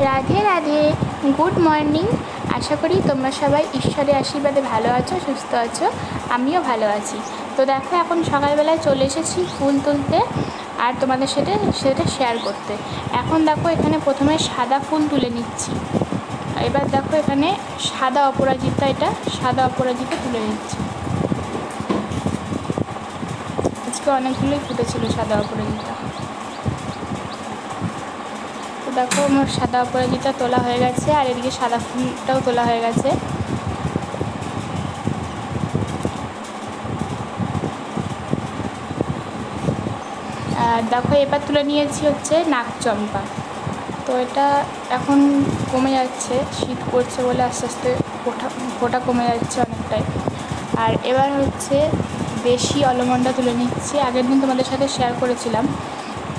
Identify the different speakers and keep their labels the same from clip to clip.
Speaker 1: Radhe Radhe, good morning. আশা করি তোমরা সবাই ঈশ্বরের আশীর্বাদে ভালো আছো, সুস্থ আছো। আমিও ভালো আছি। তো দেখো, এখন সকালবেলায় চলে এসেছি ফুল তুলতে আর তোমাদের সাথে সেটা শেয়ার করতে। এখন দেখো, এখানে প্রথমে সাদা ফুল তুলে নিচ্ছি। এবার দেখো, এখানে সাদা অপরাজিতা, এটা সাদা অপরাজিতা তুলে নিচ্ছি। আজকে অনেকগুলোই ফুটেছিল সাদা অপরাজিতা। তো দেখো, আমার সাদা অপরাজিতা তোলা হয়ে গেছে আর এদিকে সাদা ফুলটাও তোলা হয়ে গেছে। আর দেখো, এবার তুলে নিয়েছি হচ্ছে নাগচম্পা। তো এটা এখন কমে যাচ্ছে, শীত পড়ছে বলে আস্তে আস্তে ফোটা কমে যাচ্ছে অনেকটাই। আর এবার হচ্ছে দেশি অলমন্ডা তুলে নিচ্ছি। আগের দিন তোমাদের সাথে শেয়ার করেছিলাম,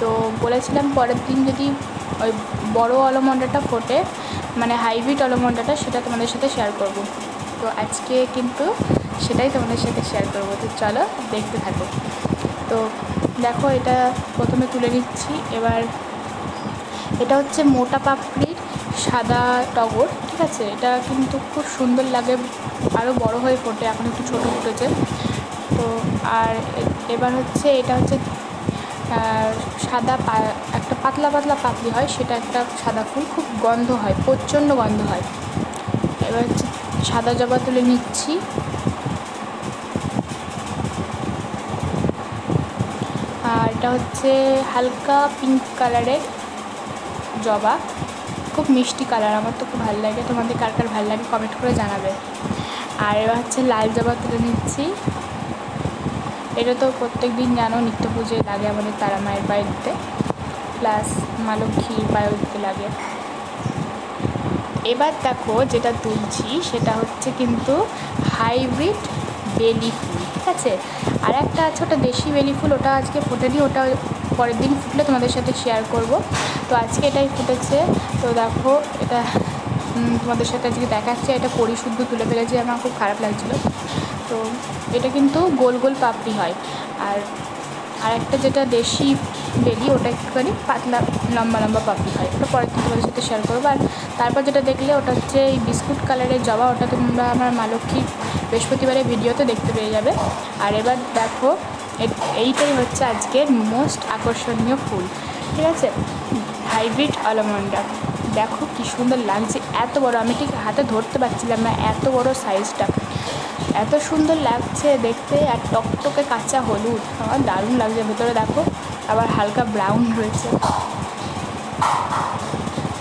Speaker 1: তো বলেছিলাম পরের দিন যদি ওই বড় অলমন্ডাটা ফোটে, মানে হাইব্রিড অলমন্ডাটা, সেটা তোমাদের সাথে শেয়ার করব। তো আজকে কিন্তু সেটাই তোমাদের সাথে শেয়ার করব। তো চলো দেখতে থাকো। তো দেখো, এটা প্রথমে তুলে নিচ্ছি। এবার এটা হচ্ছে মোটা পাপড়ির সাদা টগর, ঠিক আছে। এটা কিন্তু খুব সুন্দর লাগে, আরও বড় হয়ে ফোটে, এখন একটু ছোটো ফুটেছে। তো আর এবার হচ্ছে এটা হচ্ছে সাদা একটা পাতলা পাতলা পাপড়ি হয়, সেটা একটা সাদা ফুল, খুব গন্ধ হয়, প্রচণ্ড গন্ধ হয়। এবার হচ্ছে সাদা জবা তুলে নিচ্ছি। আর এটা হচ্ছে হালকা পিঙ্ক কালারের জবা, খুব মিষ্টি কালার, আমার তো খুব ভালো লাগে। তোমাদের কার কার ভালো লাগে কমেন্ট করে জানাবে। আর এবার হচ্ছে লাল জবা তুলে নিচ্ছি। এটা তো প্রত্যেক দিন জানো নিত্য পুজোয় লাগে আমাদের তারা মায়ের পায়ে দিতে, প্লাস মা লক্ষ্মীর পায়েও দিতে লাগে। এবার দেখো, যেটা তুলছি সেটা হচ্ছে কিন্তু হাইব্রিড বেলি ফুল, ঠিক আছে। আর একটা আছে, ওটা দেশি বেলি ফুল, ওটা আজকে ফোটেনি, ওটা পরের দিন ফুটলে তোমাদের সাথে শেয়ার করব। তো আজকে এটাই ফুটেছে। তো দেখো, এটা তোমাদের সাথে আজকে দেখাচ্ছে। এটা পরিশুদ্ধ তুলে ফেলেছি, আমার খুব খারাপ লাগছিলো। তো এটা কিন্তু গোল গোল পাপড়ি হয়। আর একটা যেটা দেশি বেলি, ওটা একটুখানি পাতলা লম্বা লম্বা পাপড়ি হয়, ওটা পরের দিন তোমাদের সাথে শেয়ার করবো। আর তারপর যেটা দেখলে, ওটা হচ্ছে এই বিস্কুট কালারের জবা, ওটা তোমরা আমার মা লক্ষ্মী বৃহস্পতিবারের ভিডিওতে দেখতে পেয়ে যাবে। আর এবার দেখো, এইটাই হচ্ছে আজকের মোস্ট আকর্ষণীয় ফুল, ঠিক আছে, হাইব্রিড অলমন্ডা। দেখো কি সুন্দর লাগছে, এত বড়, আমি ঠিক হাতে ধরতে পারছিলাম না, এত বড় সাইজটা, এত সুন্দর লাগছে দেখতে। আর টকটকে কাঁচা হলুদ, আমার দারুণ লাগছে। ভেতরে দেখো আবার হালকা ব্রাউন রয়েছে।